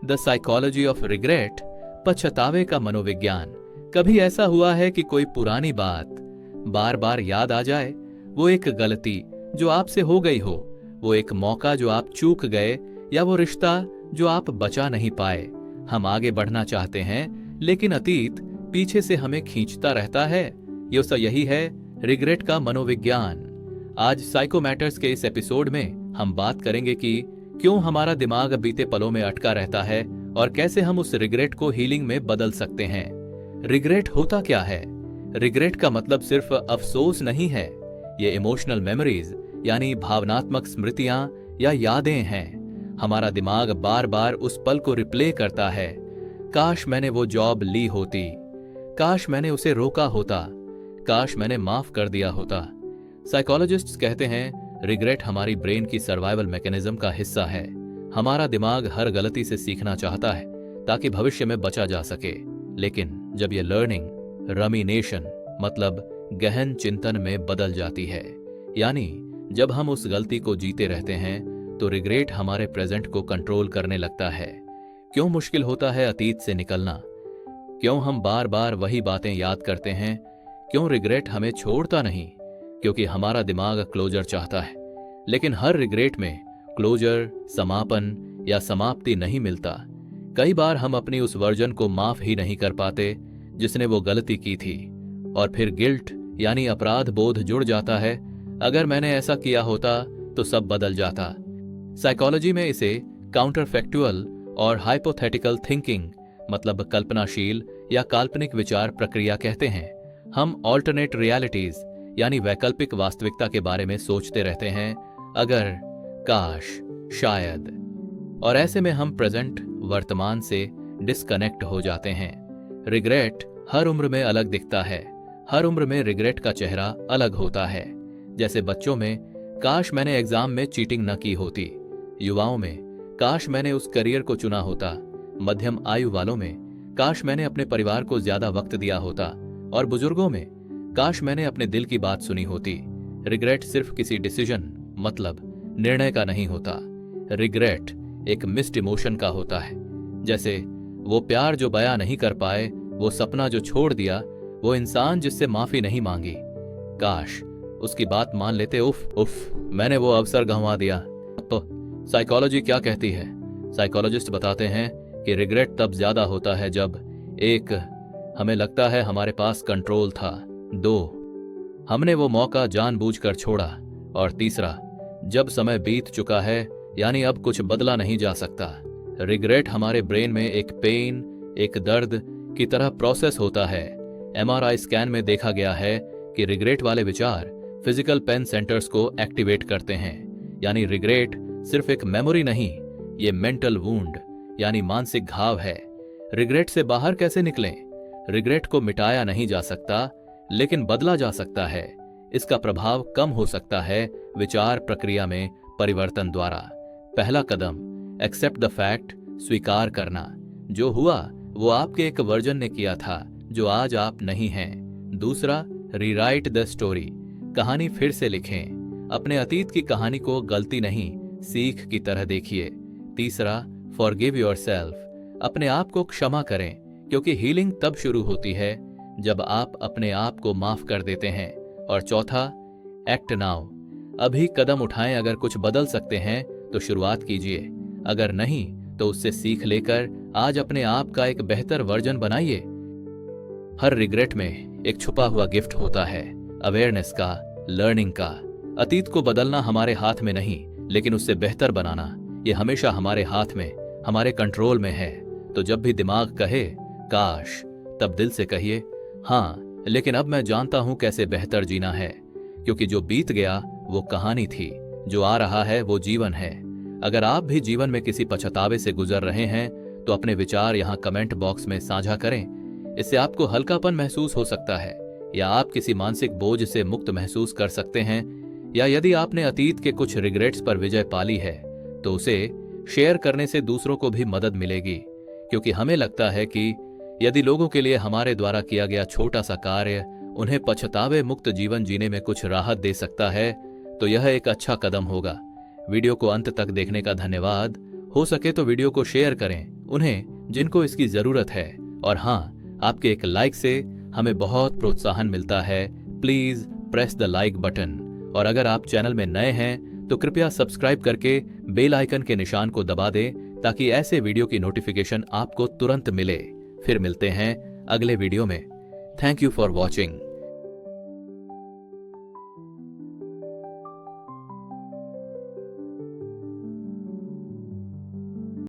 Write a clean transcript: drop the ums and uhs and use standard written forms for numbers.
The psychology of regret, पछतावे का मनोविज्ञान। कभी ऐसा हुआ है कि कोई पुरानी बात बार बार याद आ जाए? वो एक गलती जो आपसे हो गई हो, वो एक मौका जो आप चूक गए, या वो रिश्ता जो आप बचा नहीं पाए। हम आगे बढ़ना चाहते हैं लेकिन अतीत पीछे से हमें खींचता रहता है। यही है रिग्रेट का मनोविज्ञान। आज साइको मैटर्स के इस एपिसोड में हम बात करेंगे कि क्यों हमारा दिमाग बीते पलों में अटका रहता है और कैसे हम उस रिग्रेट को हीलिंग में बदल सकते हैं। रिग्रेट होता क्या है? रिग्रेट का मतलब सिर्फ अफसोस नहीं है। ये इमोशनल मेमोरीज यानी भावनात्मक स्मृतियां या यादें हैं। हमारा दिमाग बार बार उस पल को रिप्ले करता है। काश मैंने वो जॉब ली होती, काश मैंने उसे रोका होता, काश मैंने माफ कर दिया होता। साइकोलॉजिस्ट्स कहते हैं रिग्रेट हमारी ब्रेन की सर्वाइवल मैकेनिज्म का हिस्सा है। हमारा दिमाग हर गलती से सीखना चाहता है ताकि भविष्य में बचा जा सके। लेकिन जब ये लर्निंग रमिनेशन मतलब गहन चिंतन में बदल जाती है, यानी जब हम उस गलती को जीते रहते हैं, तो रिग्रेट हमारे प्रेजेंट को कंट्रोल करने लगता है। क्यों मुश्किल होता है अतीत से निकलना? क्यों हम बार बार वही बातें याद करते हैं? क्यों रिग्रेट हमें छोड़ता नहीं? क्योंकि हमारा दिमाग क्लोजर चाहता है, लेकिन हर रिग्रेट में क्लोजर, समापन या समाप्ति नहीं मिलता। कई बार हम अपनी उस वर्जन को माफ ही नहीं कर पाते जिसने वो गलती की थी, और फिर गिल्ट यानी अपराध बोध जुड़ जाता है। अगर मैंने ऐसा किया होता तो सब बदल जाता। साइकोलॉजी में इसे काउंटर फैक्चुअल और हाइपोथेटिकल थिंकिंग मतलब कल्पनाशील या काल्पनिक विचार प्रक्रिया कहते हैं। हम ऑल्टरनेट रियलिटीज यानी वैकल्पिक वास्तविकता के बारे में सोचते रहते हैं, अगर, काश, शायद, और ऐसे में हम प्रेजेंट वर्तमान से डिस्कनेक्ट हो जाते हैं। रिग्रेट हर उम्र में अलग दिखता है। हर उम्र में रिग्रेट का चेहरा अलग होता है। जैसे बच्चों में काश मैंने एग्जाम में चीटिंग न की होती, युवाओं में काश मैंने उस करियर को चुना होता, मध्यम आयु वालों में काश मैंने अपने परिवार को ज्यादा वक्त दिया होता, और बुजुर्गों में काश मैंने अपने दिल की बात सुनी होती। रिग्रेट सिर्फ किसी डिसीजन मतलब निर्णय का नहीं होता। रिग्रेट एक मिस्ड इमोशन का होता है। जैसे वो प्यार जो बयां नहीं कर पाए, वो सपना जो छोड़ दिया, वो इंसान जिससे माफी नहीं मांगी। काश उसकी बात मान लेते, उफ मैंने वो अवसर गंवा दिया। तो साइकोलॉजी क्या कहती है? साइकोलॉजिस्ट बताते हैं कि रिग्रेट तब ज्यादा होता है जब 1. हमें लगता है हमारे पास कंट्रोल था, 2. हमने वो मौका जानबूझकर छोड़ा, और 3. जब समय बीत चुका है यानी अब कुछ बदला नहीं जा सकता। रिग्रेट हमारे ब्रेन में एक पेन, एक दर्द की तरह प्रोसेस होता है। MRI स्कैन में देखा गया है कि रिग्रेट वाले विचार फिजिकल पेन सेंटर्स को एक्टिवेट करते हैं। यानी रिग्रेट सिर्फ एक मेमोरी नहीं, ये मेंटल वुंड यानी मानसिक घाव है। रिग्रेट से बाहर कैसे निकलें? रिग्रेट को मिटाया नहीं जा सकता, लेकिन बदला जा सकता है। इसका प्रभाव कम हो सकता है विचार प्रक्रिया में परिवर्तन द्वारा। पहला कदम, एक्सेप्ट द फैक्ट, स्वीकार करना। जो हुआ वो आपके एक वर्जन ने किया था जो आज आप नहीं हैं। दूसरा, रीराइट द स्टोरी, कहानी फिर से लिखें। अपने अतीत की कहानी को गलती नहीं, सीख की तरह देखिए। तीसरा, फॉरगिव योरसेल्फ, अपने आप को क्षमा करें, क्योंकि हीलिंग तब शुरू होती है जब आप अपने आप को माफ कर देते हैं। और चौथा, एक्ट नाउ, अभी कदम उठाएं। अगर कुछ बदल सकते हैं तो शुरुआत कीजिए, अगर नहीं तो उससे सीख लेकर आज अपने आप का एक बेहतर वर्जन बनाइए। हर रिग्रेट में एक छुपा हुआ गिफ्ट होता है, अवेयरनेस का, लर्निंग का। अतीत को बदलना हमारे हाथ में नहीं, लेकिन उससे बेहतर बनाना ये हमेशा हमारे हाथ में, हमारे कंट्रोल में है। तो जब भी दिमाग कहे काश, तब दिल से कहिए हाँ, लेकिन अब मैं जानता हूं कैसे बेहतर जीना है। क्योंकि जो बीत गया वो कहानी थी, जो आ रहा है वो जीवन है। अगर आप भी जीवन में किसी पछतावे से गुजर रहे हैं तो अपने विचार यहाँ कमेंट बॉक्स में साझा करें। इससे आपको हल्कापन महसूस हो सकता है, या आप किसी मानसिक बोझ से मुक्त महसूस कर सकते हैं, या यदि आपने अतीत के कुछ रिग्रेट्स पर विजय पाली है तो उसे शेयर करने से दूसरों को भी मदद मिलेगी। क्योंकि हमें लगता है कि यदि लोगों के लिए हमारे द्वारा किया गया छोटा सा कार्य उन्हें पछतावे मुक्त जीवन जीने में कुछ राहत दे सकता है, तो यह एक अच्छा कदम होगा। वीडियो को अंत तक देखने का धन्यवाद। हो सके तो वीडियो को शेयर करें उन्हें जिनको इसकी जरूरत है। और हाँ, आपके एक लाइक से हमें बहुत प्रोत्साहन मिलता है। Please press the like button. और अगर आप चैनल में नए हैं तो कृपया सब्सक्राइब करके बेल आइकन के निशान को दबा दें ताकि ऐसे वीडियो की नोटिफिकेशन आपको तुरंत मिले। फिर मिलते हैं अगले वीडियो में। Thank you for watching.